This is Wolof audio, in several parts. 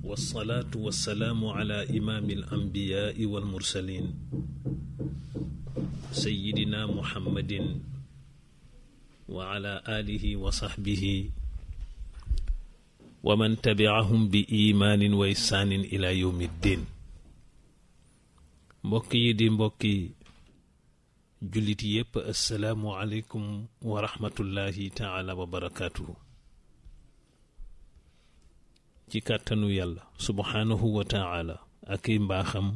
والصلاة والسلام على إمام الأنبياء والمرسلين سيدنا محمد وعلى آله وصحبه ومن تبعهم بإيمان وإحسان إلى يوم الدين. mbokki di mbokki jullit yépp assalaamu aleykum wa rahmatullahi taala wa barakaatuhu. ci kàttanu yàlla subhaanahu wa taala ak i mbaaxam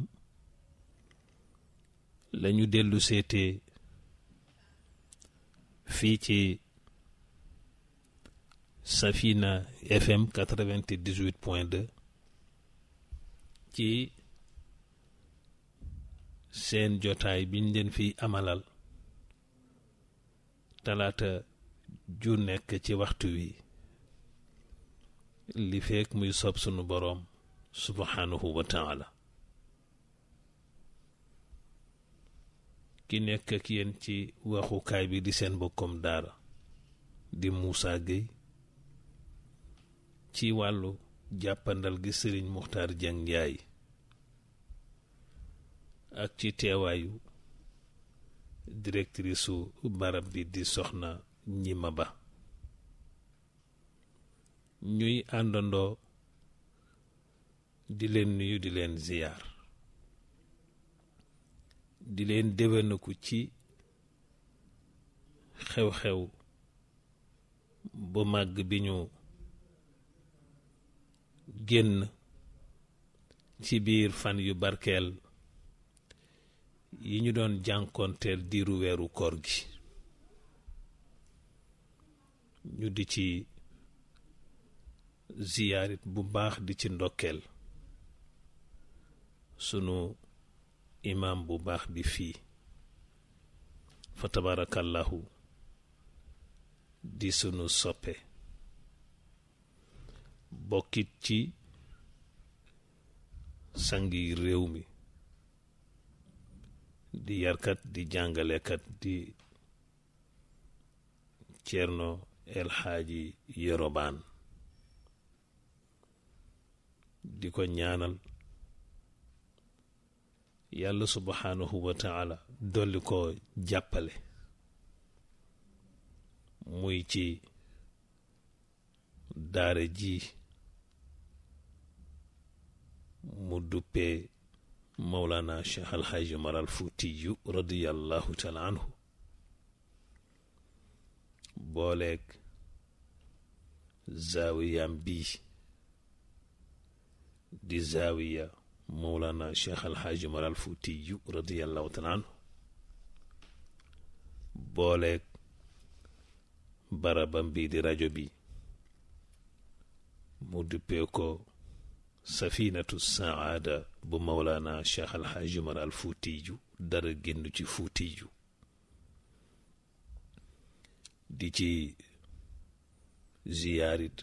lañu dellu seete fii ci Safina FM 98.2 ci seen jotaay biñ leen fi amalal talaata ju nekk ci waxtu wi li fekk muy sob sunu boroom subhanahu wa taala. ki nekk ak yéen ci waxukaay bi di seen bokkom daara di Moussa Gueye, ci wàllu jàppandal gi Sëriñ Muxtaar Jeng Njaay, ak ci teewaayu directrice su barab bi di soxna Ñima Ba. ñuy àndandoo di leen nuyu di leen ziyaar di leen déwénaku ci xew-xew bu màgg bi ñu génn ci biir fan yu barkeel yi ñu doon jànkoonteel diiru weeru koor gi. ñu di ci ziyaarit bu baax di ci ndokkeel sunu imam bu baax bi fii fa tabarakallahu di sunu soppe bokkit ci sangi réew mi di yarkat di jàngalekat di Ceerno El Hadji Yorobaan. di ko ñaanal yàlla subhanahu wa taala dolli ko jàppale muy ci daara ji mu duppee Mawlana Cheikh Al Hadji Omar Al Fuutiyu radiyallahu taala anhu, booleeg zaawiyam bii di zaawiya Mawlana Cheikh Al Hadji Omar Al Fuutiyu radiyallahu taala anhu, booleeg barabam bii di rajo bi mu duppee ko Safinatu Saada bu Mawlana Cheikh Al Hadji Omar Al Fuutiyu, dara génn ci Fuutiyu. di ci ziyaarit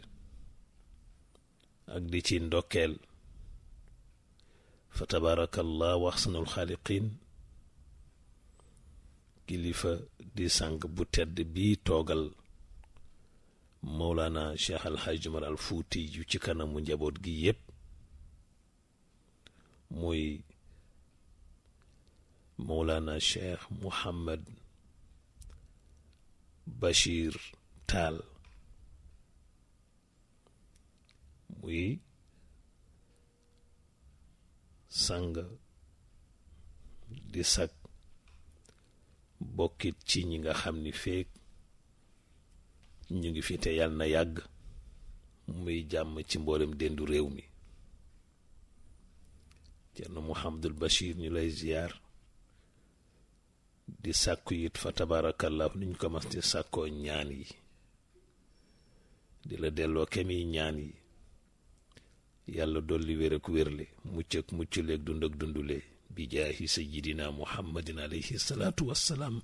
ak di ci ndokkeel fa tabarakallah wa ahsanul xaaliqiin kilifa di sang bu tedd bii toogal Mawlana Cheikh Al Hadji Omar Al Fuutiyu ci kanamu njaboot gi yépp, muy Mawlana Cheikh Muhammad Bachir Taal, muy sang di sag bokkit ci ñi nga xam ni feek ñu ngi fi te yàlla na yàgg, muy jàmm ci mboolem dendu réew mi. Ceerno Muhammadul Bachir ñu lay ziyaar di sàkku it fa tabarakallahu niñ ko mas di sàkkoo ñaan yi, di la delloo kemi ñaan yi, yàlla dolli wér ak wérle, mucc ak mucculeeg dund ak dundule bi jaahi sayyidina muhammadin alayhi salaatu wassalaam.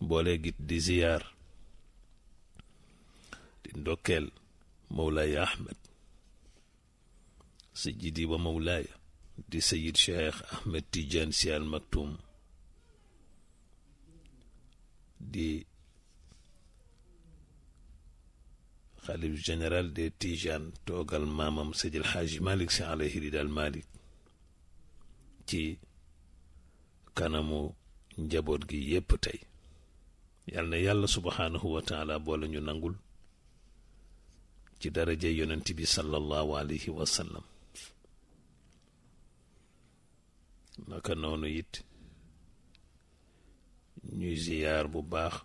boole git di ziyaar di ndokkeel Mawlaaya Ahmed sayyidi wa mawlaaya di Sayyid Cheikh Ahmed Tidiane Sy Al Maktoum, di xalif général des Tijanes toogal maamam Seydil Hadji Malick Sy alayhi ridal Malick ci kanamu njaboot gi yépp tey yal na yàlla subhanahu wa taala boole ñu nangul ci daraja yonent bi sallallahu alayhi wa sallam. naka noonu it ñuy ziyaar bu baax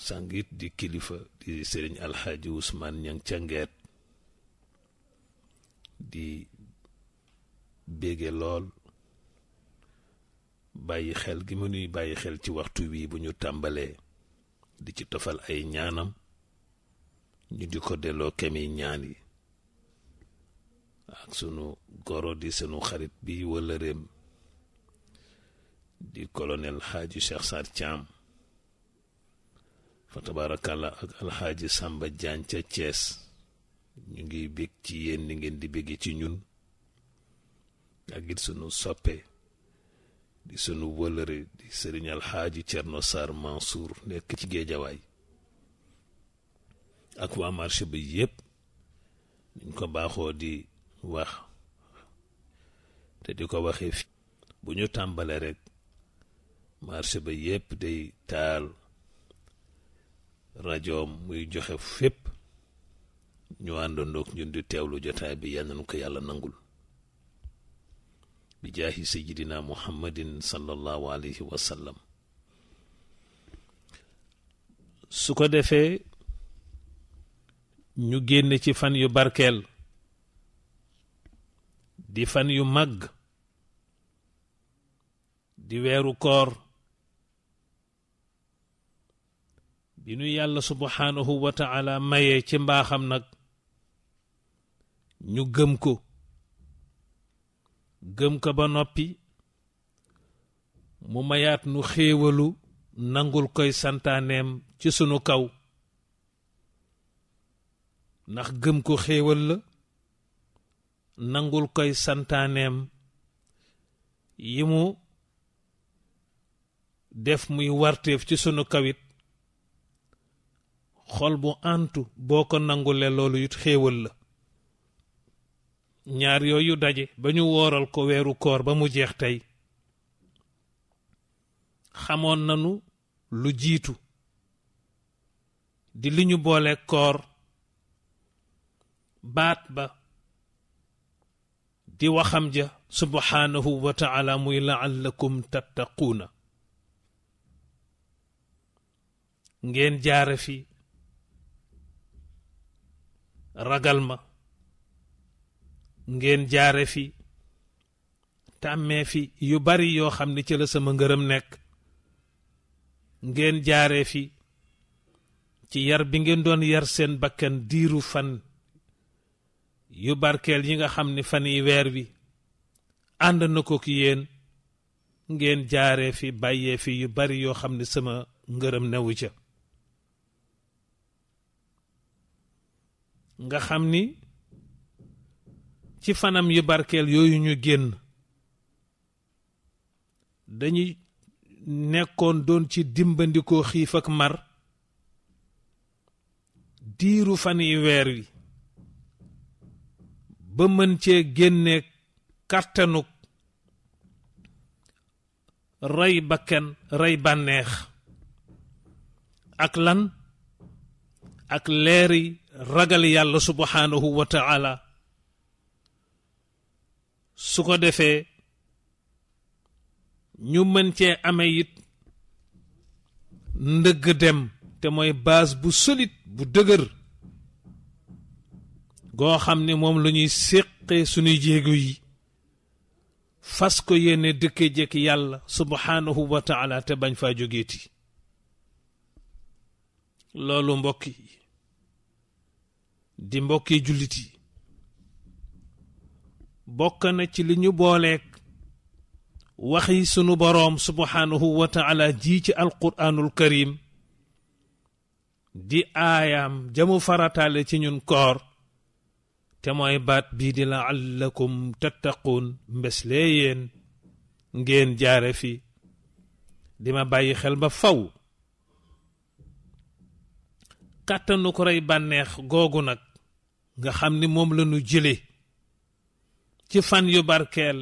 sangit di kilifa di sëriñ alxaaji Ousmane Ñang ca Ngeet di bége lool bàyyi xel gi mu nuy bàyyi xel ci waxtu wi bu ñu tàmbalee di ci tofal ay ñaanam ñu di ko delloo kemi ñaan yi ak sunu goro di sunu xarit bi wala réem di colonel Xaaji Cheikh Sarr Thiam fa tabarakallah ak alxaaji Samba Diagne ca Thiès ñu ngi bég ci yéen ni ngeen di bégi ci ñun ak it sunu soppe di sunu wëlëre di sëriñ alxaaji Cerno Sarr Mansour nekk ci Géejawaay ak waa marché bi yépp niñ ko baaxoo di wax te di ko waxee fi bu ñu tàmbale rek marché ba yépp day taal rajoom muy joxe fépp ñu àndandoog ñun di teewlu jotaay bi yal nañu ko yàlla nangul bi jaahi sayyidina muhammadin sallallahu alayhi wa sallam. su ko defee ñu génn ci fan yu barkeel di fan yu màgg di weeru koor bi nu yàlla subhanahu wa ta'ala mayee ci mbaaxam nag ñu gëm ko ba noppi mu mayaat nu xéewalu nangul koy santaaneem ci sunu kaw ndax gëm ko xéewal la nangul koy santaaneem yi mu def muy warteef ci sunu kawit xol bu antu boo ko nangule loolu it xéewal la ñaar yooyu daje ba ñu wooral ko weeru koor ba mu jeex tey xamoon nanu lu jiitu di li ñu boole koor baat ba di waxam ja subhanahu wa ta'ala muy la'allakum tattaquuna ngeen jaare fi ragal ma ngeen jaare fi tàmmee fi yu bari yoo xam ne ci la sama ngërëm nekk ngeen jaare fi ci yar bi ngeen doon yar seen bakkan diiru fan yu barkeel yi nga xam ne fan yi weer wi ànd na ko ki yéen ngeen jaare fi bàyyee fi yu bari yoo xam ne sama ngërëm newu ca nga xam ni ci fanam yu barkeel yooyu ñu génn dañuy nekkoon doon ci dimbandikoo xiif ak mar diiru fan yi weer wi ba mën cee génne kàttanuk rey bakkan rey bànneex ak lan ak leeri ragal yàlla subhanahu wa ta'ala su ko defee ñu mën cee amee it ndëgg dem te mooy base bu solide bu dëgër goo xam ne moom la ñuy séqee suñuy jéego yi fas ko yéene dëkke jekk yàlla subhanahu wa ta'ala te bañ faa jógeeti loolu mbokk yi di mbokki jullit yi bokk na ci li ñu booleek waxi sunu boroom subhanahu wa ta'ala ji ci alquraanul karim di aayaam jamu farataale ci ñun koor te mooy baat bii di la'allakum tattaquun mbeslee yéen ngeen jaare fi di ma bàyyi xel ba faw kàttanu ko rey bànneex googu nag nga xam ni moom la ñu jële ci fan yu barkeel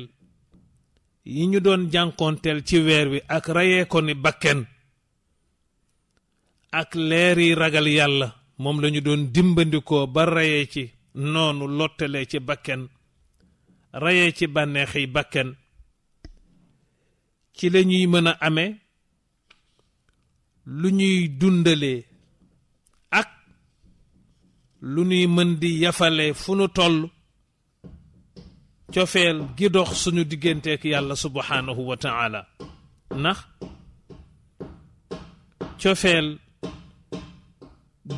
yi ñu doon jànkoonteel ci weer wi ak reyee ko ni bakken ak leeri ragal yàlla moom lañu doon dimbandikoo ba reyee ci noonu lottalee ci bakken reyee ci bànneexi bakken ci la ñuy mën a amee lu ñuy dundalee ak lu ñuy mën di yafale fu nu toll cofeel gi dox suñu digganteek yàlla subhanahu wa ta'ala ndax cofeel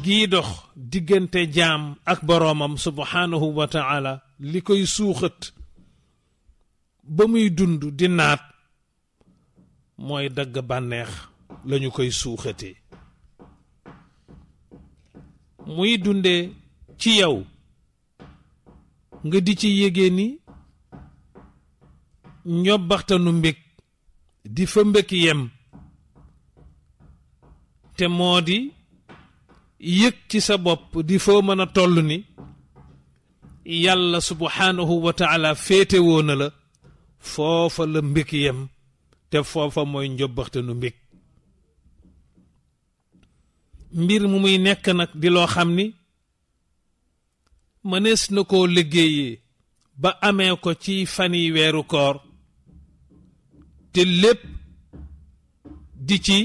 gii dox diggante jaam ak boroomam subhanahu wa ta'ala li koy suuxat ba muy dund di naat mooy dagg bànneex lañu koy suuxatee muy dunde ci yow nga di ci yégee ni ñobbaxtanu mbég di fa mbég yem te moo di yëg ci sa bopp di foo mën a toll ni yàlla subhanahu wa ta'ala féete woon na la foofa la mbég yem te foofa mooy njobbaxtanu mbég mbir mu muy nekk nag di loo xam ni mënees na koo liggéeyee ba amee ko ci fani weeru koor te lépp di ci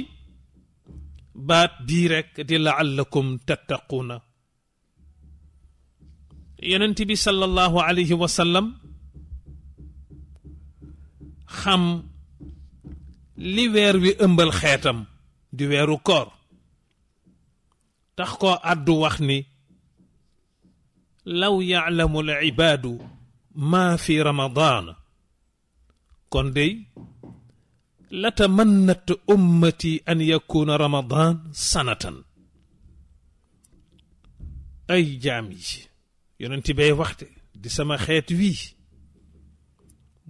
baat bii rekk di la'allakum tattaquuna yonent bi sallallahu alayhi wa sallam xam li weer wi ëmbal xeetam di weeru koor tax koo àddu wax ni law ya'lamu al-ibaadu maa fi ramadaan kon dey latamannat ummati an yakuna ramadaan sanatan ay jaam yi yonent bay waxte di sama xeet wii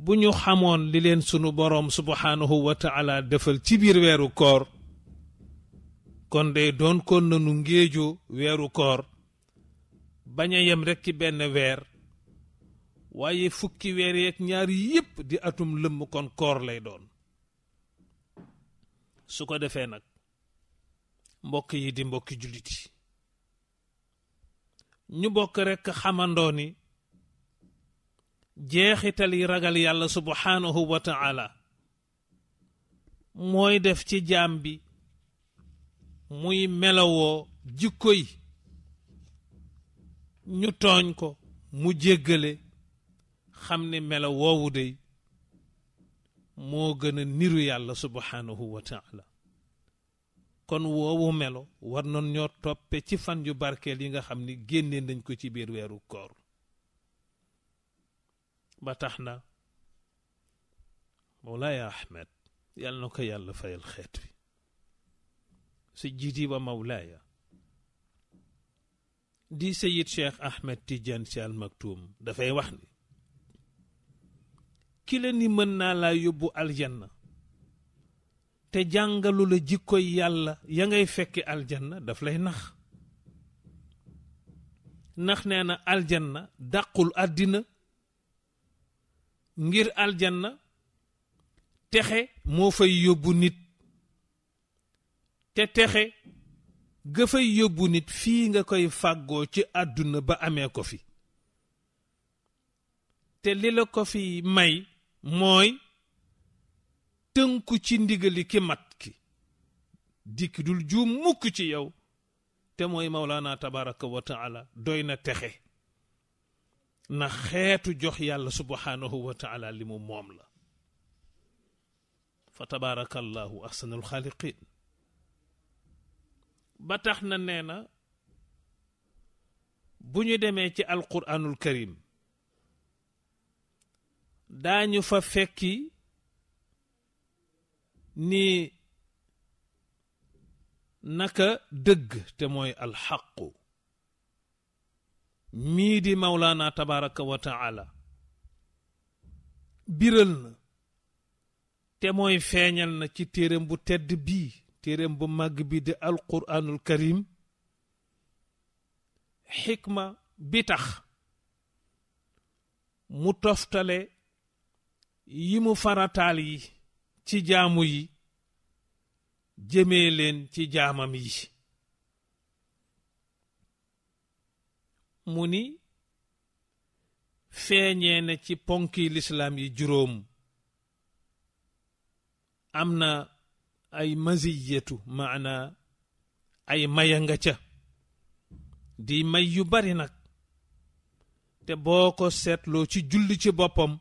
bu ñu xamoon li leen sunu boroom subhanahu wa ta'ala defal ci biir weeru koor kon dey doon kon nanu ngéejoo weeru koor bañ a yem rekk ci benn weer waaye fukki weer yeeg ñaar yépp di atum lëmm kon koor lay doon su ko defee nag mbokk yi di mbokki jullit yi ñu bokk rekk xamandoo ni jeexital yi ragal yàlla subhanahu wa ta'ala mooy def ci jaam bi muy melawoo jikko yi ñu tooñ ko mu jéggale xam ne melaw woowu dey moo gën a niru yàlla subhanahu wa ta'ala kon woowu melo war nañ ñoo toppe ci fan yu barkeel yi nga xam ni génne nañ ko ci biir weeru koor ba tax na Mawlaaya Ahmed yàlla na ko yàlla fayal xeet wi si jiiti ba Mawlaaya di Seyid Cheikh Ahmed Tidiane Sy Al Maktoum dafay wax ni ki la ni mën naa laa yóbbu aljanna te jàngalu la jikkoy yàlla ya ngay fekki aljanna daf lay nax nee na aljanna dàqul àddina ngir aljanna texe moo fay yóbbu nit te texe ga fay yóbbu nit fii nga koy fàggoo ci àdduna ba amee ko fi te li la ko fi may mooy tënku ci ndigali ki mat ki dikk dul juum mukk ci yow te mooy Mawlaana tabaraka wa taala doy na texe na xeetu jox yàlla subhanahu wa taala li mu moom la fa tabarakallahu ahsanul xaaliqin ba tax na nee na bu ñu demee ci alquranul karim daañu fa fekki ni naka dëgg te mooy alxaqu mii di Mawlaana tabaraka wa taala biral na te mooy feeñal na ci téereem bu tedd bii téereem bu màgg bi di alquranul karim xikma bi tax mu toftale yi mu farataal yi ci jaamu yi jëmee leen ci jaamam yi mu ni feeñee na ci ponki lislaam yi juróom am na ay maziyatu maana ay maya nga ca di may yu bari nag te boo ko seetloo ci julli ci boppam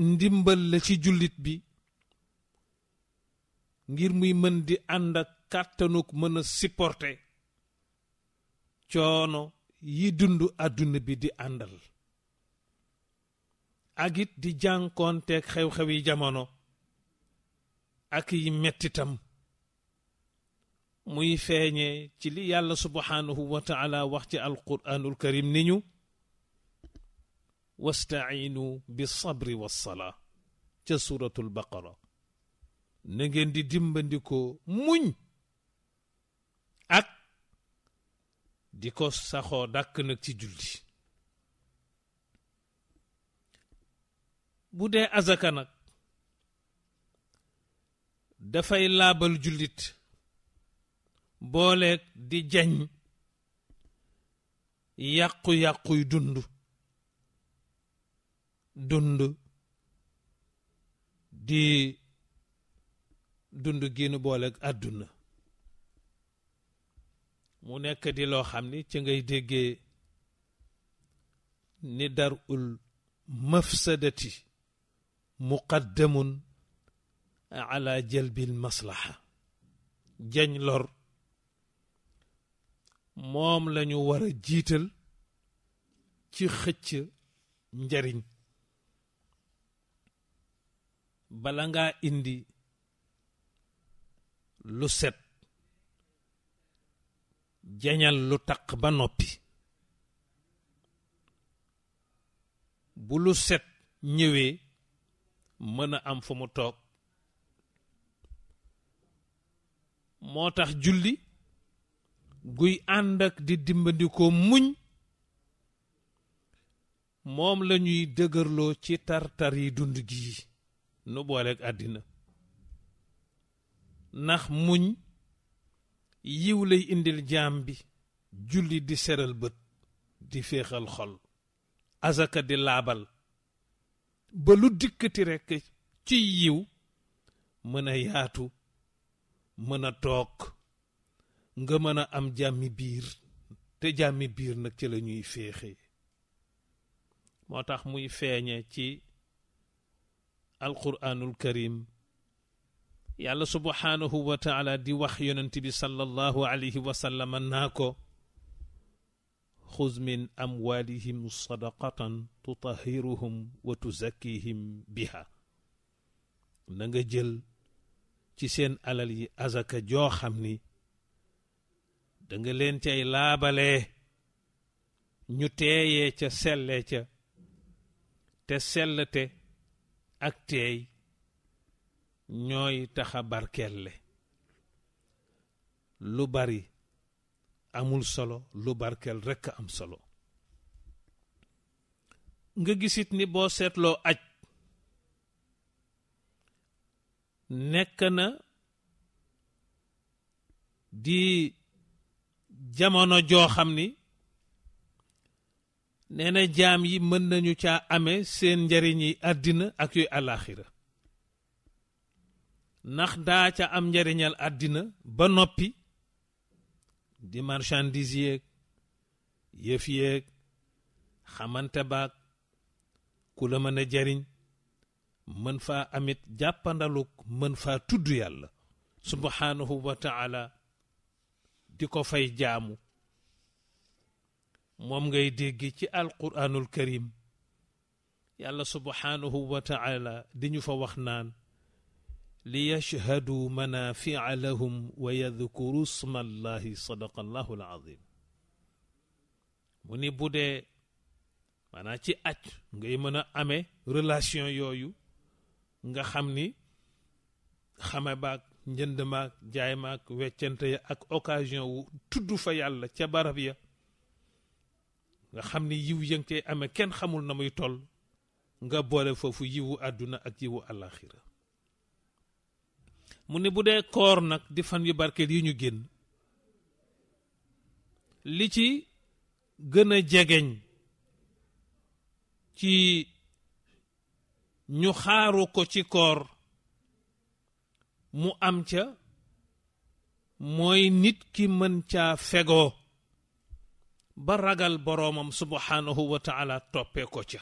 ndimbal la ci jullit bi ngir muy mën di ànd ak kàttanuk mën a supporter coono yi dund àdduna bi di àndal ak it di jànkoonteeg xew-xewi jamono ak yi mettitam muy feeñee ci li yàlla subhanahu wa taala wax ci alquraanul karim ni ñu wasta'iinu bi sabri wassalaa ca suratul baqara na ngeen di dimbandikoo muñ ak di ko saxoo dàkk nag ci julli bu dee azaka nag dafay laabal jullit booleeg di jañ yàqu-yàquy di dund génn booleeg àdduna mu nekk di loo xam ni ci ngay déggee ni darul mafsadati muqaddamun ala jalbil maslaha jañ lor moom lañu war a jiital ci xëcc njariñ bala ngaa indi lu set jañal lu taq ba noppi bu lu set ñëwee mën a am fu mu toog moo tax julli guy ànd ak di dimbandikoo muñ moom lañuy dëgërloo ci tartar yi dund gi nu booleeg àddina ndax muñ yiw lay indil jaam bi julli di seral bët di féexal xol azaka di laabal ba lu dikkati rekk ci yiw mën a yaatu mën a toog nga mën a am jàmmi biir te jàmmi biir nag ci la ñuy féexe moo tax muy feeñe ci alquraanul karim yàlla subhanahu wa taala di wax yonent bi sallallahu alayhi wa sallam naa ko xuz min amwalihim sadaqatan tutahiruhum wa tuzakkihim biha na nga jël ci seen alal yi azaka joo xam ni da nga leen cay laabalee ñu teeyee ca sellee ca te sellte ak teey ñooy taxa barkelle lu bari amul solo lu barkel rekk am solo nga gisit ni boo seetloo aj nekk na di jamono joo xam ni nee na jaam yi mën nañu caa amee seen njariñ yi àddina ak yooyu àllaaxira ndax daa ca am njariñal àddina ba noppi di marchandise yeeg yëf yeeg xamante baag ku la mën a jariñ mën faa amit jàppandaluk mën faa tudd yàlla subhanahu wa taala di ko fay jaamu moom ngay dégg ci alquraanul karim yàlla subhanahu wa taala di ñu fa wax naan li yashhadu manafia lahum wa yadhkuru sma allahi sadaqa allahu alazim mu ni bu dee maanaam ci aj ngay mën a amee relation yooyu nga xam ni xame baag njënd maak jaay maak weccante ya ak occasion wu tudd fa yàlla ca barab ya nga xam ni yiw ya nga cay amee kenn xamul na muy toll nga boole foofu yiwu àdduna ak yiwu àllaaxira mu ne bu dee koor nag di fan yu barkeel yi ñu génn li ci gën a jegeñ ci ñu xaaru ko ci koor mu am ca mooy nit ki mën caa fegoo ba ragal boroomam subhanahu wa taala toppee ko ca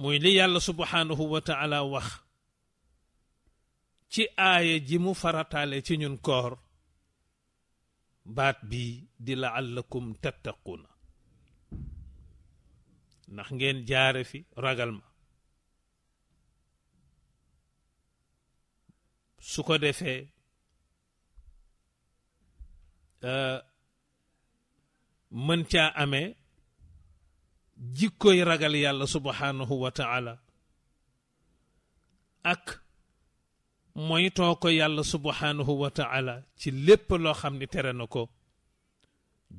muy li yàlla subhanahu wa taala wax ci aaya ji mu farataale ci ñun koor baat bi di la'allakum tattaquna ndax ngeen jaare fi ragal ma su ko defee mën caa amee jikkoy ragal yàlla subhanahu wa taala ak moytoo ko yàlla subhanahu wa taala ci lépp loo xam ni tere na ko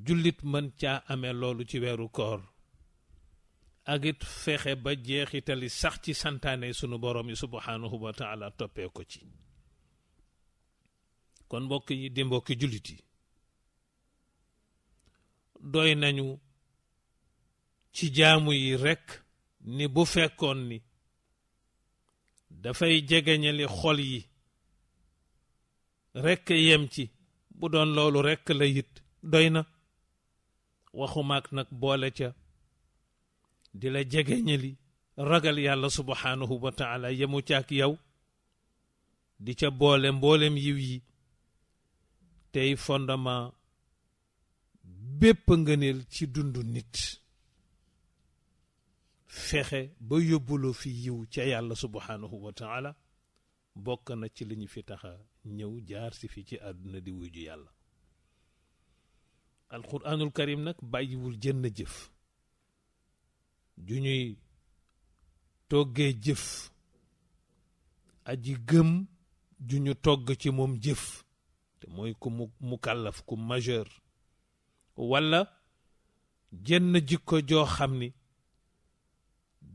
jullit mën caa amee loolu ci weeru koor ak it fexe ba jeexitali sax ci santaane sunu borom yi subhanahu wa taala toppee ko ci kon mbokk yi di mbokki jullit yi doy nañu ci jaamu yi rekk ni bu fekkoon ni dafay jegeñali xol yi rekk yem ci bu doon loolu rekk la it doy na waxumaak nag boole ca di la jegeñali ragal yàlla subhanahu wa taala yemu caak yow di ca boole mboolem yiw yi tey fondement bépp ngëneel ci dundu nit fexe ba yóbbuloo fi yiw ca yàlla subhanahu wa taala bokk na ci li ñu fi taxa ñëw jaar si fi ci àdduna di wuju yàlla alquranul karim nag bàyyiwul jënn jëf ju ñuy toggee jëf aji gëm ju ñu togg ci moom jëf te mooy ku mu kàllaf ku majeur walla jenn jikko joo xam ni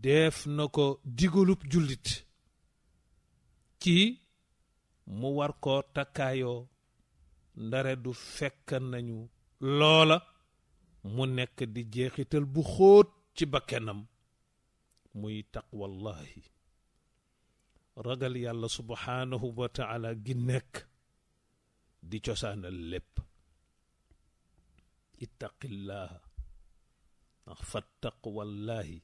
def na ko digalub jullit ci mu war koo takkaayoo ndare du fekk nañu loola mu nekk di jeexital bu xóot ci bakkenam muy taqwallahi ragal yàlla subhanahu wa taala gi nekk di cosaanal lépp ittaqillaha ndax fa taqwallahi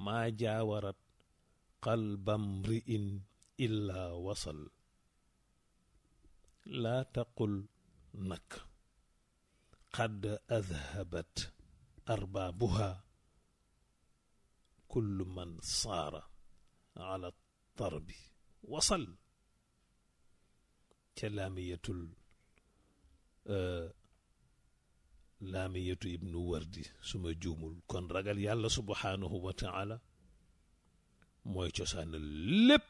maa jaawarat qalba mri'in illa wasal laa taqul nag qad adhabat arbaabuha kullu man saara ala tarbi wasal ca laamiyatu ibnu wardi suma juumul kon ragal yàlla subhanahu wa taala mooy cosaana lépp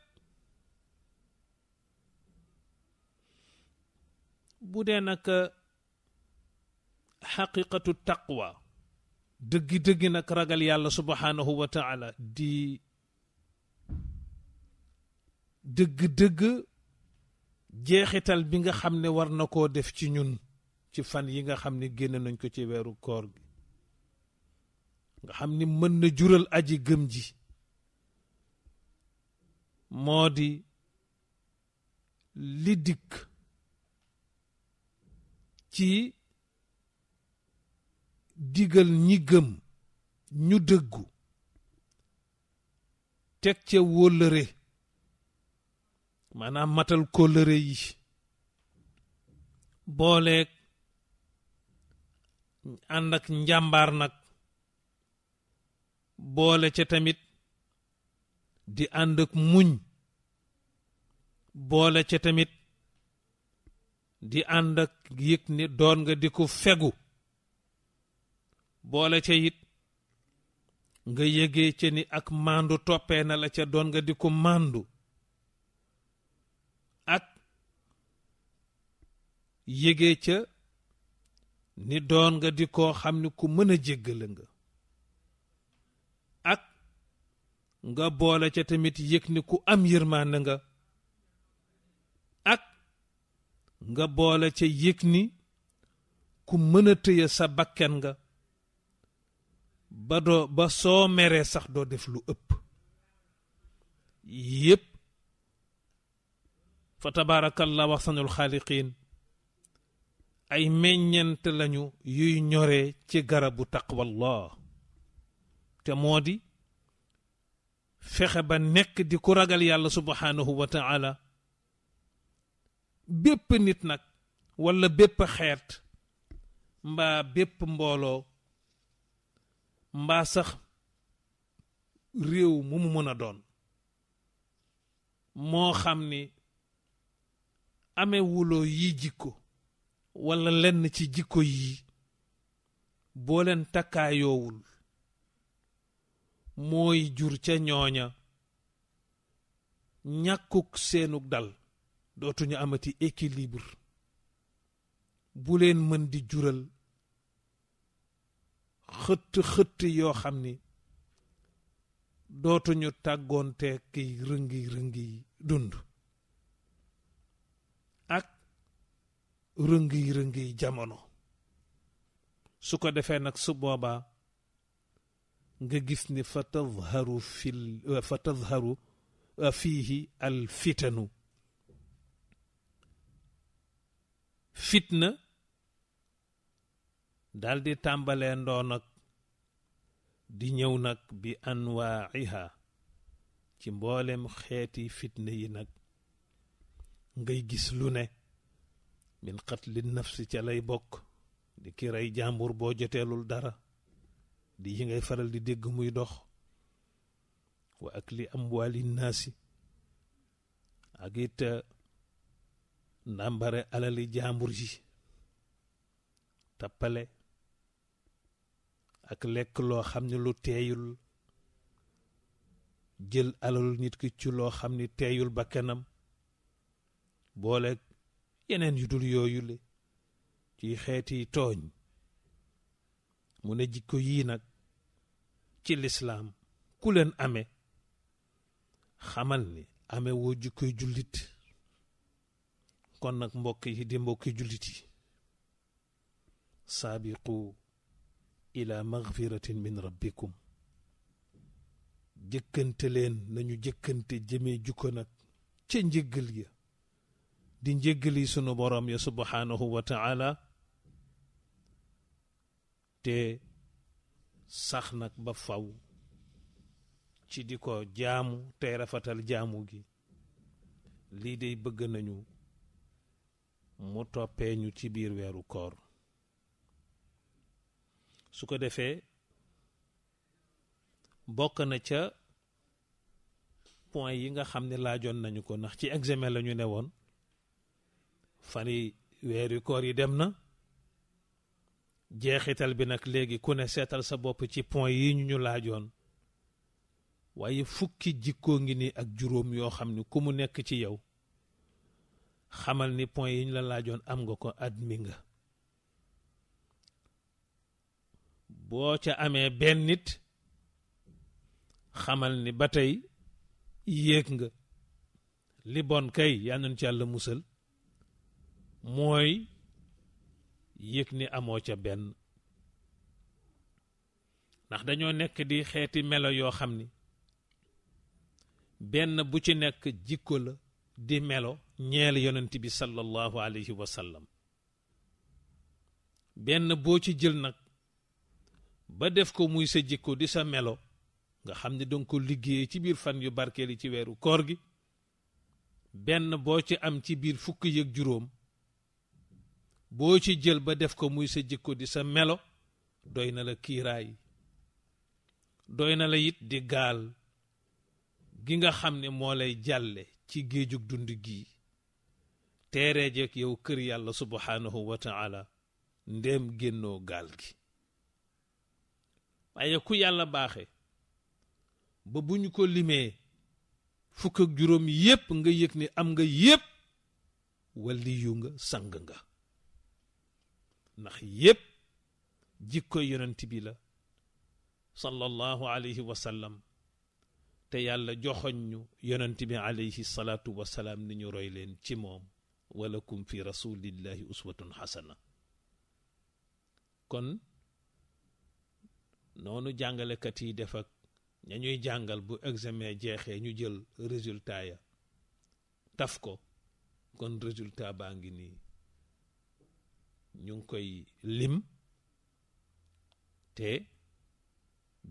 bu dee nag xaqiqatu taqwa dëggi-dëggi nag ragal yàlla subhanahu wa taala di dëgg-dëgg jeexital bi nga xam ne war na koo def ci ñun ci fan yi nga xam ne génn nañ ko ci weeru koor gi nga xam ni mën na jural aji gëm ji moo di li dikk ci digal ñi gëm ñu dëggu teg ca wóllëre maanaam matal kóllëre yi booleeg ànd ak njàmbaar nag boole ca tamit di ànd ak muñ boole ca tamit di ànd ak yëg ni doon nga di ko fegu boole ca it nga yëgee ca ni ak màndu toppee na la ca doon nga di ko màndu yégee ca ni doon nga di koo xam ni ku mën a jéggale nga ak nga boole ca tamit yëg ni ku am yërmande nga ak nga boole ca yëg ni ku mën a tëye sa bakken nga ba soo meree sax doo def lu ëpp yépp fa tabaarakallah waxsanul xaaliqiin ay meññent lañu yuy ñoree ci garabu taqwallah te moo di fexe ba nekk di ku ragal yàlla subhanahu wa taala bépp nit nag walla bépp xeet mbaa bépp mbooloo mbaa sax réew mu mu mën a doon moo xam ni amee wuloo yi jikko walla lenn ci jikko yi boo leen takkaayoowul mooy jur ca ñooña ñàkkuk seenug dal dootuñu amati équilibre bu leen mën di jural xëtt yoo xam ni dootuñu tàggoonte kiy rëngi dund ak rëngi jamono su ko defee nag su boobaa nga gis ni fa tadharu fiihi al fitanu fitna daldi tàmbalee ndoo nag di ñëw nag bi anwaa'iha ci mboolem xeeti fitna yi nag ngay gis lu ne min qatli nafsi ca lay bokk di ki rey jàmbur boo joteelul dara di yi ngay faral di dégg muy dox wa akli amwaali naasi ak it ndàmbare alali jàmbur ji tappale ak lekk loo xam ne lu teeyul jël alalu nit ki ci loo xam ni teeyul bakkanam boole yeneen yu dul yooyu le ci xeeti tooñ mu ne jikko yii nag ci lislaam ku leen amee xamal ni amee woo jikkoy jullit kon nag mbokk yi di mbokki jullit yi saabiqu ila magfiratin min rabbikum jëkkante leen nañu jëkkante jëmee jukko nag ca njëggal ya di njëggali sunu borom ya subhanahu wa taala te sax nag ba faw ci di ko jaamu tey rafetal jaamu gi lii dey bëgg nañu mu toppee ñu ci biir weeru koor su ko defee bokk na ca point yi nga xam ne laajoon nañu ko ndax ci examen la ñu ne woon fani weeru koor yi dem na jeexital bi nag léegi ku ne seetal sa bopp ci point yi ñu laajoon waaye fukki jikkoo ngi ni ak juróom yoo xam ni ku mu nekk ci yow xamal ni point yi ñu la laajoon am nga ko admis nga boo ca amee benn nit xamal ni ba tey yéeg nga li bon kay yaa nañ ci yàlla musal mooy yëg ni amoo ca benn ndax dañoo nekk di xeeti melo yoo xam ni benn bu ci nekk jikko la di melo ñeel yonent bi sallallahu alayhi wa sallam benn boo ci jël nag ba def ko muy sa jikko di sa melo nga xam ne danga ko liggéey ci biir fan yu barkeeli ci weeru koor gi benn boo ci am ci biir fukk yëg juróom boo ci jël ba def ko muy sa jikko di sa melo doy na la kiiraay doy na la it di gaal gi nga xam ne moo lay jàlle ci géejug dund gii teeree jeeg yow kër yàlla subhanahu wa taala ndéem génnoo gaal gi waaye ku yàlla baaxe ba bu ñu ko limee fukk ak juróom yépp nga yëg ni am nga yépp waliyu nga sang nga ndax yépp jikko yonent bi la sallallahu alayhi wa sallam te yàlla joxoñ ñu yonent bi alayhi salaatu wa salaam ni ñu roy leen ci moom walakum fi rasulillahi uswatun xasana kon noonu jàngalekat yi def ak ña ñuy jàngal bu examen jeexee ñu jël résultat ya taf ko kon résultat baa ngi nii ñu ngi koy lim te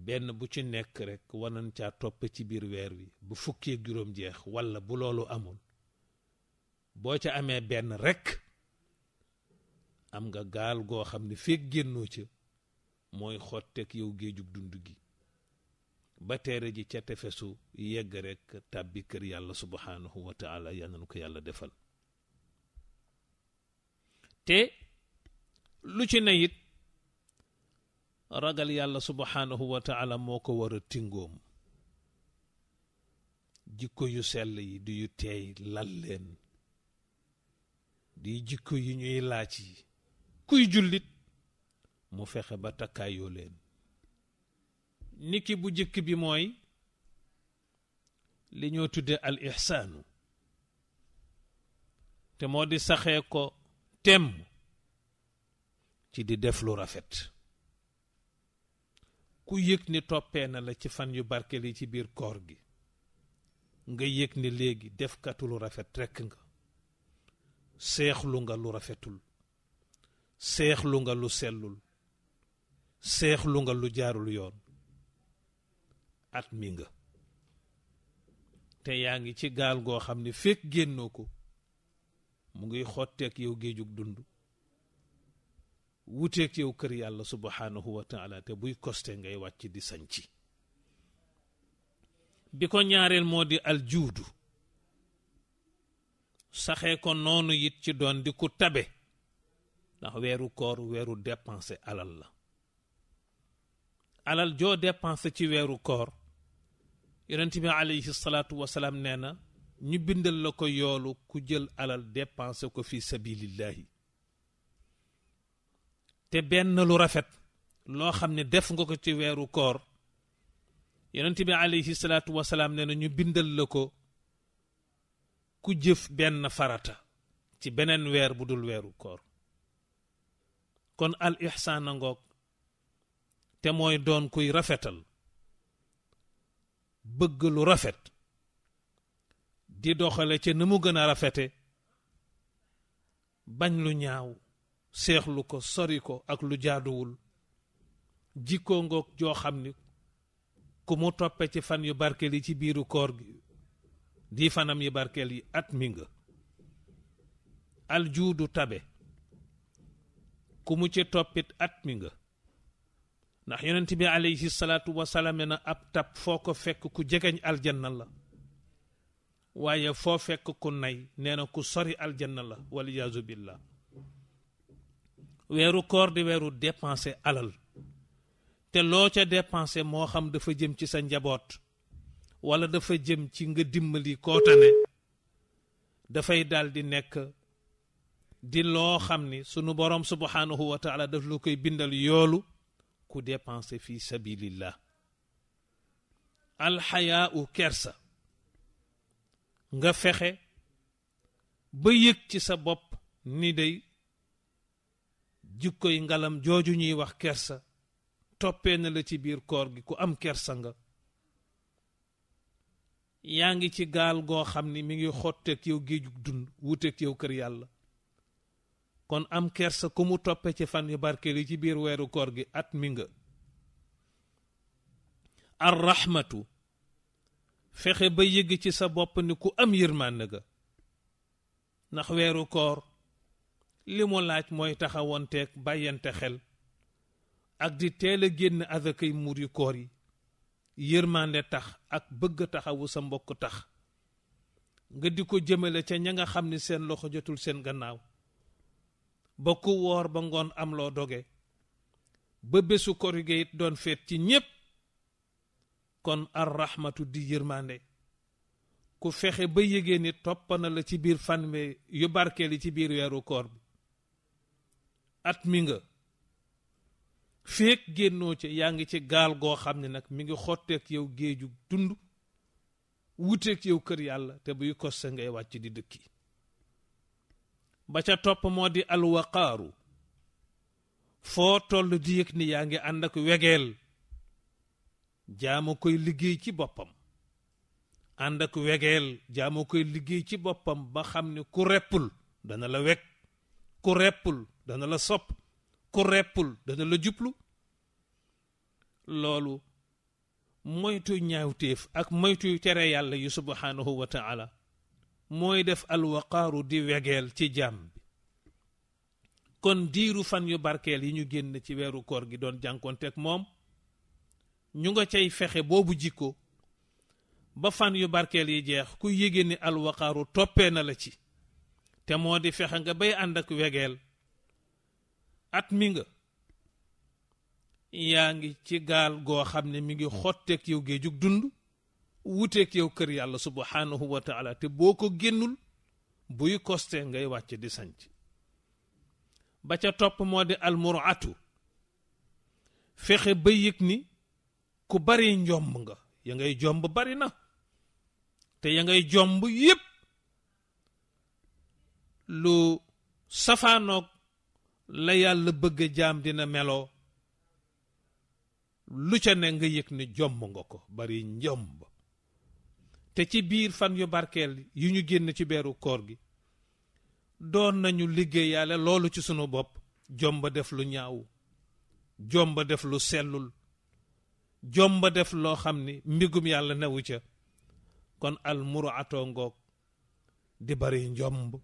benn bu ci nekk rek wanan caa topp ci biir weer wi bu fukki ak juróom jeex walla bu loolu amul boo ca amee benn rek am nga gaal goo xam ne fekk génnoo ca mooy xotteek yow géejug dund gi ba teere ji ca tefesu yegg rek tàbbi kër yàlla subhanahu wa taala yal na nu ko yàlla defal te lu ci ne it ragal yàlla subhanahu wa taala moo ko war a tingoom jikko yu sell yi di yu teey lal leen di jikko yi ñuy laaj yi kuy jullit mu fexe ba takkaayoo leen niki bu jëkk bi mooy li ñoo tudde al ihsaanu te moo di saxee ko temm ci di def lu rafet ku yëg ni toppee na la ci fan yu barkeel yi ci biir koor gi nga yëg ni léegi defkatu lu rafet rekk nga seexlu nga lu rafetul seexlu nga lu sellul seexlu nga lu jaarul yoon at mi nga te yaa ngi ci gaal goo xam ne fekk génnoo ko mu ngi xotteek yow géejug dund wuteek yow kër yàlla subhanahu wa taala te buy koste ngay wàcc di sañci bi ko ñaareel moo di aljuudu saxee ko noonu it ci doon di ku tabe ndax weeru koor weeru dépenser alal la alal joo dépenser ci weeru koor yonent bi alayhi salaatu wasalaam nee na ñu bindal la ko yoolu ku jël alal dépenser ko fi sabilillahi te benn lu rafet loo xam ne def nga ko ci weeru koor yonent bi alayhi salaatu wasalaam nee na ñu bindal la ko ku jëf benn farata ci beneen weer bu dul weeru koor kon al ihsaan a ngoog te mooy doon kuy rafetal bëgg lu rafet di doxale ca na mu gën a rafete bañ lu ñaaw seexlu ko sori ko ak lu jaaduwul jikkoo ngoog joo xam ni ku mu toppe ci fan yu barkeel yi ci biiru koor gi di fanam yi barkeel yi at mi nga aljuudu tabe ku mu ci toppit at mi nga ndax yonent bi alayhi salaatu wasalaam na ab tab foo ko fekk ku jegeñ aljanna la waaye foo fekk ku nay nee na ku sori aljanna la waliyaazu billah weeru koor di weeru dépenser alal te loo ca dépenser moo xam dafa jëm ci sa njaboot wala dafa jëm ci nga dimbali kootane dafay dal di nekk di loo xam ni sunu borom subhanahu wa taala daf lu koy bindal yoolu ku dépenser fi sabilillah alxayaau kersa nga fexe ba yëg ci sa bopp ni day jikkoy ngalam jooju ñuy wax kersa toppee na la ci biir koor gi ku am kersa nga yaa ngi ci gaal goo xam ni mi ngi xotteek yow géejug dund wuteek yow kër yàlla kon am kersa ku mu toppe ci fan yu barkeel yi ci biir weeru koor gi at mi nga ar rahmatu fexe ba yëg ci sa bopp ni ku am yërmande ga ndax weeru koor li mu laaj mooy taxawanteeg bàyyante xel ak di teel a génn azakay muur yu koor yi yërmande tax ak bëgg taxawu sa mbokk tax nga di ko jëmale ca ña nga xam ni seen loxo jotul seen gannaaw ba ku woor ba ngoon am loo doge ba bésu korige it doon feet ci ñépp kon ar rahmatu di yërmande ku fexe ba yégée ni topp na la ci biir fan yu barkeel yi ci biir weeru koor bi at mi nga feek génnoo ca yaa ngi ci gaal goo xam ne nag mi ngi xotteek yow géeju dund wuteek yow kër yàlla te buy koste ngay wàcc di dëkki ba ca topp moo di alwaqaaru foo toll di yëg ni yaa ngi ànd ak wegeel jaama koy liggéey ci boppam ànd ak wegeel jaama koy liggéey ci boppam ba xam ne ku reppul dana la weg ku reppul dana la sopp ku reppul dana la jublu loolu moytu ñaawteef ak moytu tere yàlla yu subhanahu wa taala mooy def alwaqaaru di wegeel ci jaam bi kon diiru fan yu barkeel yi ñu génn ci weeru koor gi doon jànkonteek moom ñu nga cay fexe boobu jikko ba fan yu barkeel yi jeex ku yége ni alwaqaaru toppee na la ci te moo di fexe nga bay ànd ak wegeel at mi nga yaa ngi ci gaal goo xam ne mi ngi xotteek yow géejug dund wuteek yow kër yàlla subhanahu wa taala te boo ko génnul buy koste ngay wàcc di sanc ba ca topp moo di almuratu fexe ba yëg ni ku bari njomb nga ya ngay jomb bari na te ya ngay jomb yépp lu safaanoog la yàlla bëgg jaam dina meloo lu ca ne nga yëg ni jomb nga ko bari njomb te ci biir fan yu barkeel yu ñu génn ci beeru koor gi doon nañu liggéeyaale loolu ci sunu bopp jomba def lu ñaaw jomba def lu sellul jomba def loo xam ni mbigum yàlla newu ca kon almuraatoo ngoog di bari njomb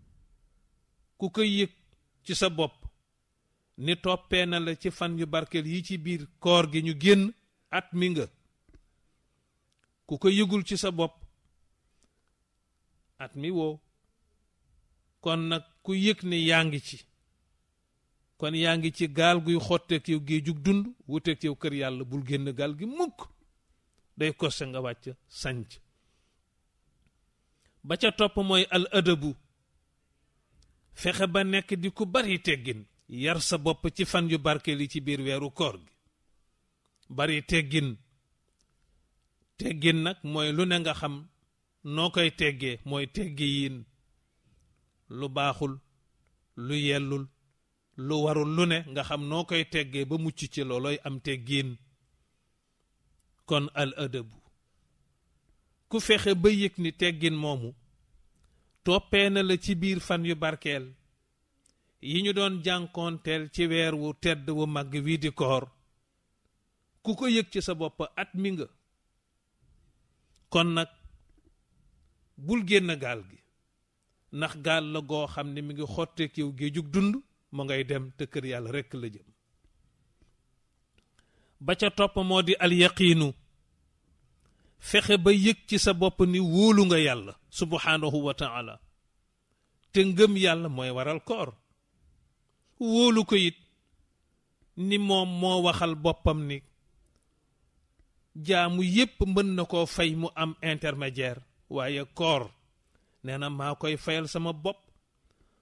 ku ko yëg ci sa bopp ni toppee na la ci fan yu barkeel yi ci biir koor gi ñu génn at mi nga ku ko yëgul ci sa bopp at mi woo kon nag ku yëg ni yaa ngi ci kon yaa ngi ci gaal guy xotteek yow géejug dund wuteek yow kër yàlla bul génn gaal gi mukk day koste nga wàcc sanc ba ca topp mooy al adabu fexe ba nekk di ku bari teggin yar sa bopp ci fan yu barkeel yi ci biir weeru koor gi bari teggin teggin nag mooy lu ne nga xam noo koy teggee mooy teggi yiin lu baaxul lu yellul lu warul lu ne nga xam noo koy teggee ba mucc ci loolooy am teggiin kon al adabu ku fexe ba yëg ni teggin moomu toppee na la ci biir fan yu barkeel yi ñu doon jànkoonteel ci weer wu tedd wu màgg wii di koor ku ko yëg ci sa bopp at mi nga kon nag bul génn gaal gi ndax gaal la goo xam ne mi ngi xotteek yow géejug dund mu ngay dem te kër yàlla rekk la jëm ba ca topp moo di al yaqiinu fexe ba yëg ci sa bopp ni wóolu nga yàlla subhanahu wa taala te ngëm yàlla mooy waral koor wóolu ko it ni moom moo waxal boppam ni jaamu yépp mën na koo fay mu am intermédiaire waaye koor nee na maa koy fayal sama bopp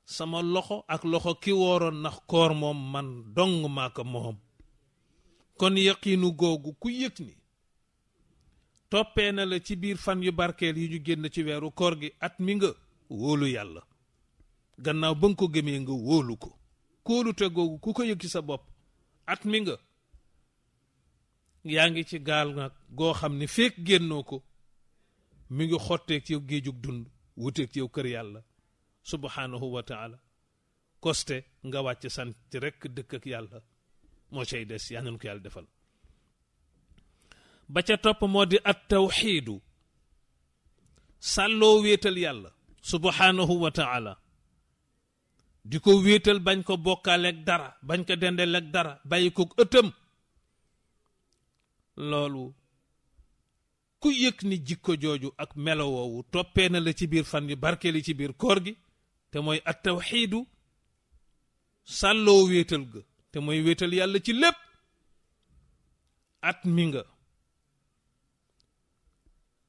sama loxo ak loxo ki wooroon ndax koor moom man dong maa ko moom kon yaqiinu googu ku yëg ni toppee na la ci biir fan yu barkeel yi ñu génn ci weeru koor gi at mi nga wóolu yàlla gannaaw ba nga ko gëmee nga wóolu ko kóolute googu ku ko yëg ci sa bopp at mi nga yaa ngi ci gaal nag goo xam ne feek génnoo ko mi ngi xotteek yow géejug dund wuteek yow kër yàlla subhanahu wa taala koste nga wàcc sant rekk dëkk ak yàlla moo cay des yaa nañ ko yàlla defal ba ca topp moo di at tawxiidu sàlloo wéetal yàlla subhanahu wa taala di ko wéetal bañ ko bokkaaleeg dara bañ ko dendeleeg dara bàyyi ko ëttam loolu ku yëg ni jikko jooju ak melo woowu toppee na la ci biir fan yu barkeeli ci biir koor gi te mooy at tawxiidu sàlloo wéetal ga te mooy wéetal yàlla ci lépp at mi nga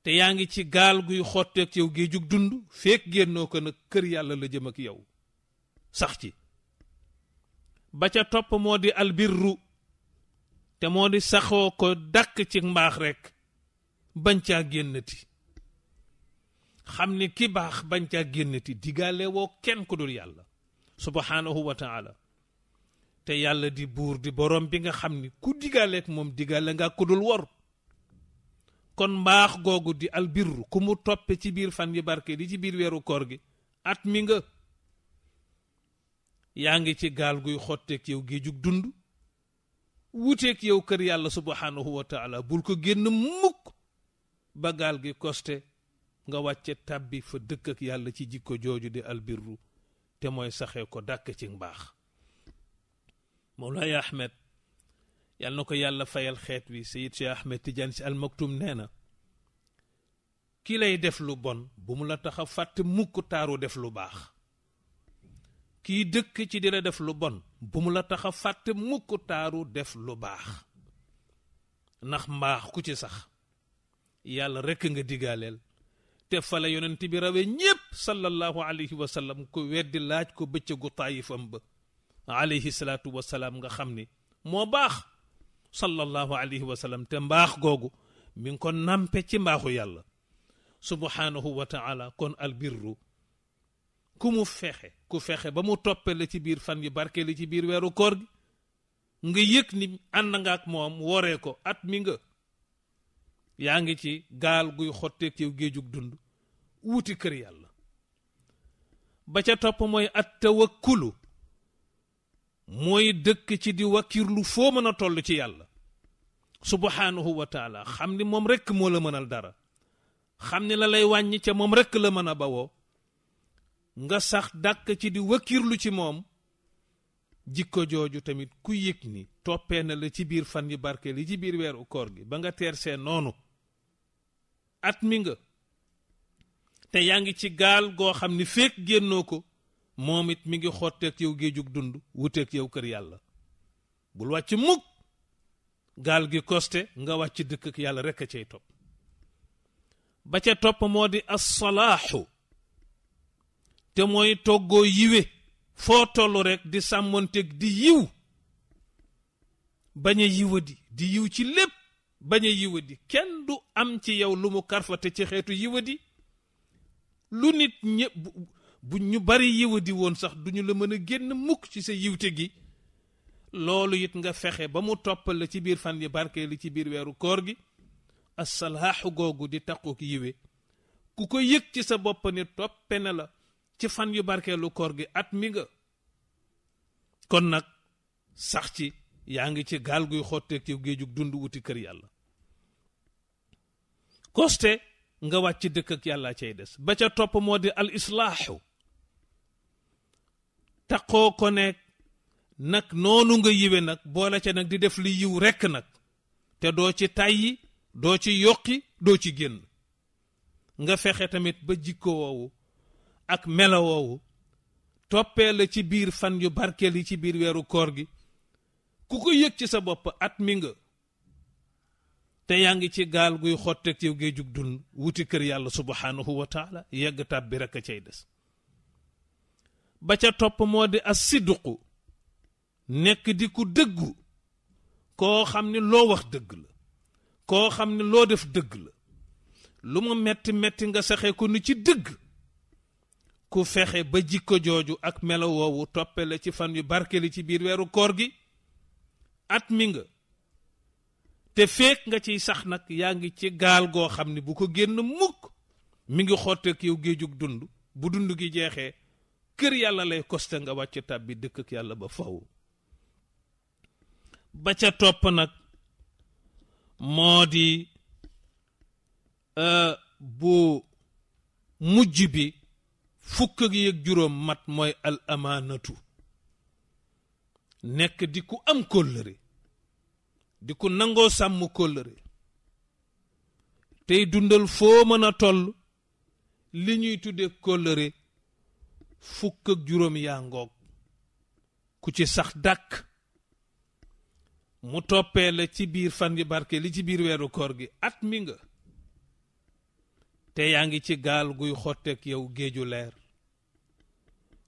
te yaa ngi ci gaal guy xotteek yow gi jug dund feek génnoo ko nag kër yàlla la jëm ak yow sax ci ba ca topp moo di albirru te moo di saxoo ko dàkk ci mbaax rekk bañ caa génnati xam ni ki baax bañ caa génnati digaale woo kenn ku dul yàlla subhanahu wa taala te yàlla di buur di borom bi nga xam ni ku digaaleek moom digaale nga ku dul wor kon mbaax googu di albirru ku mu toppe ci biir fan yi barke di ci biir weeru koor gi at mi nga yaa ngi ci gaal guy xotteek yow géejug dund wuteek yow kër yàlla subhanahu wa taala bul ko génn mukk ba gaal gi koste nga wàcce tàbbi fa dëkk ak yàlla ci jikko jooju di albirru te mooy saxee ko dàkk ci mbaax Mawlaay Ahmed yàlla na ko yàlla fayal xeet wi Seyid Cheikh Ahmed Tidiane Sy Al Maktoum nee na ki lay def lu bon bu mu la tax a fàtte mukk taaru def lu baax kii dëkk ci di la def lu bon bu mu la tax a fàtte mukk taaru def lu baax ndax mbaax ku ci sax yàlla rekk nga digaaleel te fa la yonent bi rawe ñépp sallallahu alayhi wa sallam ko weddi laaj ko bëccëgu taayifam ba alayhi salaatu wa salaam nga xam ni moo baax sallallahu alayhi wa sallam te mbaax googu mi ngi ko nampe ci mbaaxu yàlla subhanahu wa taala kon albirru ku mu fexe ku fexe ba mu toppe la ci biir fan yi barke la ci biir weeru koor gi nga yëg ni ànd nga ak moom woree ko at mi nga yaa ngi ci gaal guy xotteek yow géejug dund wuti kër yàlla ba ca topp mooy at tawakkulu mooy dëkk ci di wakkirlu foo mën a toll ci yàlla subhanahu wa taala xam ni moom rekk moo la mënal dara xam ni la lay wàññi ca moom rekk la mën a bawoo nga sax dàkk ci di wakkirlu ci moom jikko jooju tamit ku yëg ni toppee na la ci biir fan yi barke li ci biir weeru koor gi ba nga teer see noonu at mi nga te yaa ngi ci gaal goo xam ni fekk génnoo ko moom it mi ngi xotteek yow géejug dund wuteek yow kër yàlla bul wàcc mukk gaal gi koste nga wàcc dëkk ak yàlla rekk a cay topp ba ca topp moo di assalaaxu te mooy toggoo yiwe foo tollu rekk di sàmmonteeg di yiw bañ a yiwadi di yiw ci lépp bañ a yiwadi kenn du am ci yow lu mu karfate ci xeetu yiwadi lu nit ñëpp bu ñu bari yiwadi woon sax duñu la mën a génn mukk ci sa yiwte gi loolu it nga fexe ba mu toppal la ci biir fan yi barke li ci biir weeru koor gi assalaaxu googu di taqook yiwe ku ko yëg ci sa bopp ni toppe na la ci fan yu barkeelu koor gi at mi nga kon nag sax ci yaa ngi ci gaal guy xotteek yow géejug dund wuti kër yàlla koste nga wàcc dëkk ak yàlla cay des ba ca topp moo di al islaaxu taqoo ko nekk nag noonu nga yiwe nag boole ca nag di def li yiw rekk nag te doo ci tàyyi doo ci yokki doo ci génn nga fexe tamit ba jikko woowu ak melo woowu toppee la ci biir fan yu barkeel yi ci biir weeru koor gi ku ko yëg ci sa bopp at mi nga te yaa ngi ci gaal guy xotteek yow géej jug dund wuti kër yàlla subhanahu wa taala yegg tab bi rekk a cay des ba ca topp moo di as sidqu nekk di ku dëggu koo xam ni loo wax dëgg la koo xam ni loo def dëgg la lu mu metti metti nga saxee ko ni ci dëgg ku fexe ba jikko jooju ak melo woowu toppe la ci fan yu barkeli ci biir weeru koor gi at mi nga te feek nga ciy sax nag yaa ngi ci gaal goo xam ni bu ko génn mukk mi ngi xotteek yow géejug dund bu dund gi jeexee kër yàlla lay koste nga wàcc tàbbi dëkk ak yàlla ba faw ba ca topp nag moo di bu mujj bi fukk ak yëg juróom mat mooy al amaanatu nekk di ku am kóllëre di ku nangoo sàmm kóllëre tey dundal foo mën a toll li ñuy tudde kóllëre fukk ak juróom yaa ngoog ku ci sax dàkk mu toppee la ci biir fan yi barke li ci biir weeru koor gi at mi nga te yaa ngi ci gaal guy xotteek yow géeju leer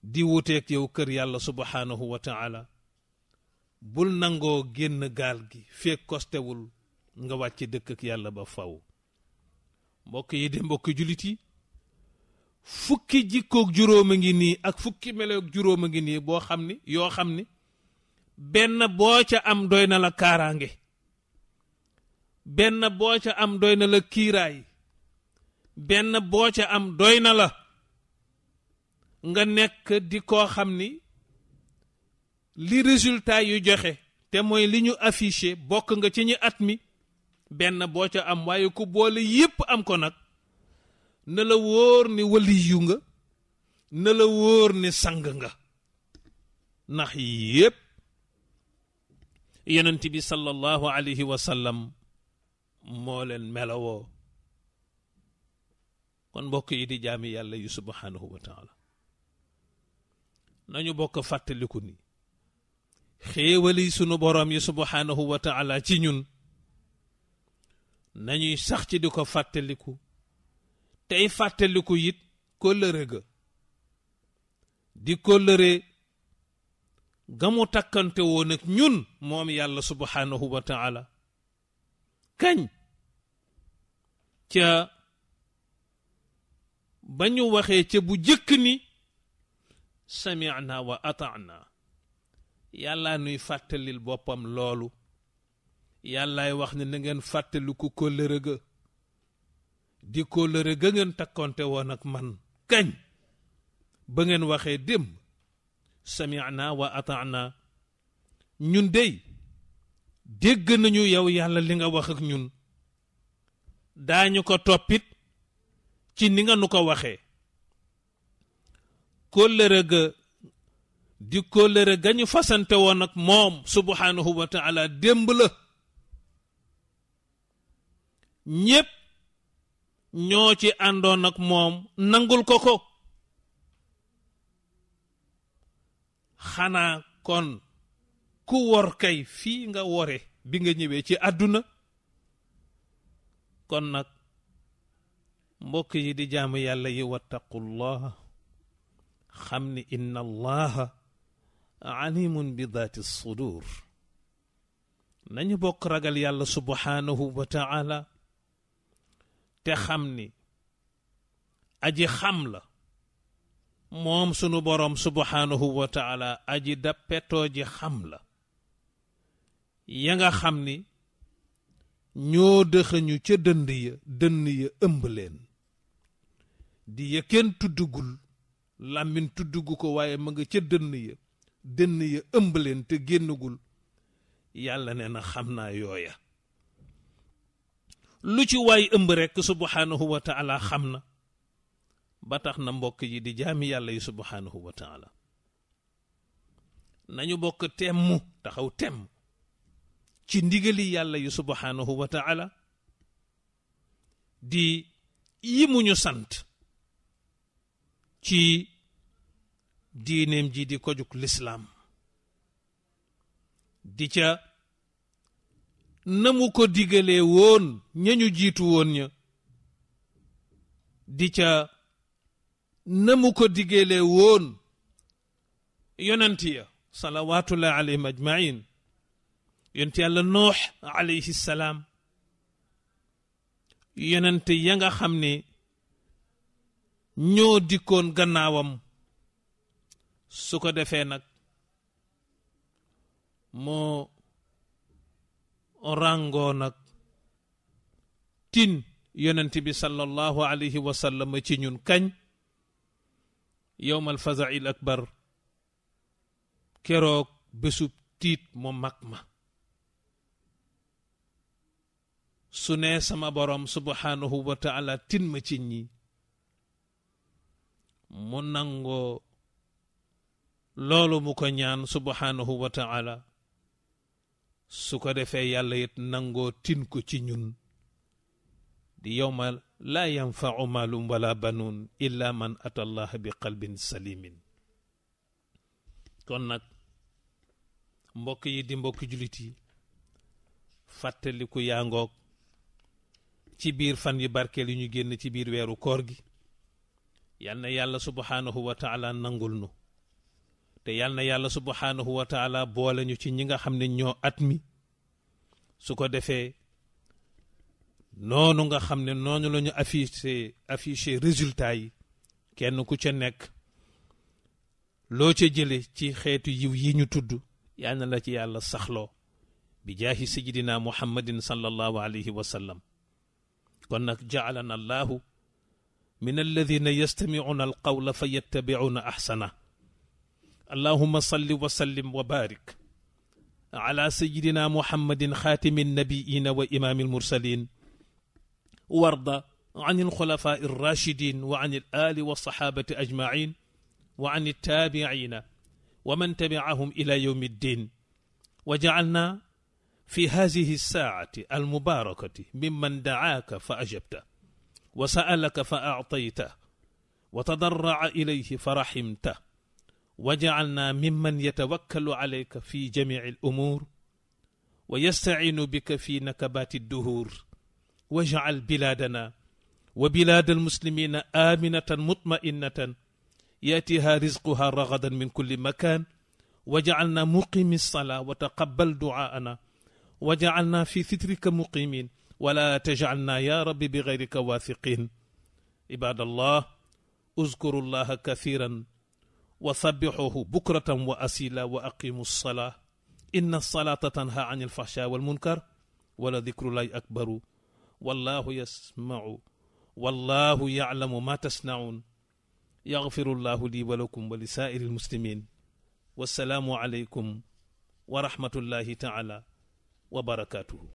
di wuteek yow kër yàlla subhanahu wa taala bul nangoo génn gaal gi fekk kostewul nga wàcc dëkk ak yàlla ba faw mbokk yi de mbokki julit yi fukki jikkoog juróom a ngi nii ak fukki meloog juróom a ngi nii boo xam ni yoo xam ni benn boo ca am doy na la kaaraange benn boo ca am doy na la kiiraay benn boo ca am doy na la nga nekk di koo xam ni li résultat yu joxe te mooy li ñu affiché bokk nga ci ñi at mi benn boo ca am waaye ku boole yépp am ko nag na la wóor ni waliyu nga na la wóor ni sang nga ndax yépp yonent bi sallallahu alayhi wa sallam moo leen melawoo kon mbokk yi di jaami yàlla yu subhanahu wa taala nañu bokk fàttaliku ni xéewali sunu boroom yi subhanahu wa taala ci ñun nañuy sax ci di ko fàttaliku tey fàttaliku it kóllëre ga di kóllëre ga mu takkante woon ak ñun moom yàlla subhanahu wa taala kañ ca ba ñu waxee ca bu jëkk ni sami'na wa ata'na yàlla nuy fàttalil boppam loolu yàllaay wax ne na ngeen fàttaliku kóllëre ga di kóllëre ga ngeen takkonte woon ak man kañ ba ngeen waxee démb sami'na wa ata'na ñun dey dégg nañu yow yàlla li nga wax ak ñun daañu ko toppit ci ni nga nu ko waxee kóllëre ga di kóllëre ga ñu fasante woon ak moom subhanahu wa taala démb la ñépp ñoo ci àndoon ak moom nangul ko ko xanaa kon ku wor kay fii nga wore bi nga ñëwee ci àdduna kon nag mbokk yi di jaamu yàlla yi wattaqullah xam ni inna allaha alimun bi daati sudur nañu bokk ragal yàlla subhanahu wa taala te xam ni aji xam la moom sunu boroom subhanahu wa taala aji dappetoo ji xam la ya nga xam ni ñoo dëxañu ca dënn ya ëmb leen di ya kenn tuddugul làmmiñ tuddugu ko waaye ma nga ca dënn ya ëmb leen te génnagul yàlla nee na xam naa yooya lu ci waay ëmb rekk subhanahu wa taala xam na ba tax na mbokk yi di jaami yàlla yi subhanahu wa taala nañu bokk temmu taxaw temm ci ndigali yàlla yi subhanahu wa taala di yi mu ñu sant ci diineem ji di ko jug lislaam di ca na mu ko digalee woon ñañu jiitu woon ña di ca na mu ko digalee woon yonent ya salawaatullahi alayhim ajmain yonent yàlla noox alayhi salaam yonent ya nga xam ne ñoo dikkoon gannaawam su ko defee nag moo ràngoo nag tin yonent bi sallallahu alayhi wa sallam ci ñun kañ yowmal fazail akbar keroog bésub tiit mu mag ma su ne sama borom subhanahu wa taala tin ma ci ñi mu nangoo loolu mu ko ñaan subhanahu wa taala su ko defee yàlla it nangoo tin ko ci ñun di yowma laa yanfau maalum wala banuun illa man ata allah bi qalbin salimin kon nag mbokk yi di mbokk julit yi fàttaliku yaa ngoog ci biir fan yi barkeel yi ñu génn ci biir weeru koor gi yal na yàlla subhanahu wa taala nangul nu te yal na yàlla subhanahu wa taala boole ñu ci ñi nga xam ne ñoo at mi su ko defee noonu nga xam ne noonu la ñu affiché résultat yi kenn ku ca nekk loo ca jële ci xeetu yiw yi ñu tudd yal na la ci yàlla saxloo bi jaahi sayidina muhammadin sallallahu alayhi wa sallam kon nag jaalana allahu min alladina yastamicuuna alqawla fa yattabicuuna axsana allahuma salli wa sallim wa barik ala sayidina muhammadin xaatimi annabiyina wa imaami almursalin warda an alxulafai alrachidin wa an alali walsaxaabati ajmacin wa an altaabicina wa man tabicahum ila yowmi ddin wa jacalna في هذه الساعة المباركة ممن دعاك فأجبته وسألك فأعطيته وتضرع إليه فرحمته وجعلنا ممن يتوكل عليك في جميع الأمور ويستعين بك في نكبات الدهور واجعل بلادنا وبلاد المسلمين آمنة مطمئنة يأتيها رزقها رغدا من كل مكان وجعلنا مقيم الصلاة وتقبل دعاءنا وجعلنا في سترك مقيمين ولا تجعلنا يا رب بغيرك واثقين عباد الله اذكروا الله كثيرا وسبحوه بكرة وأصيلا وأقيموا الصلاة إن الصلاة تنهى عن الفحشاء والمنكر ولذكر الله أكبر والله يسمع والله يعلم ما تصنعون يغفر الله لي ولكم ولسائر المسلمين والسلام عليكم ورحمة الله تعالى وبركاته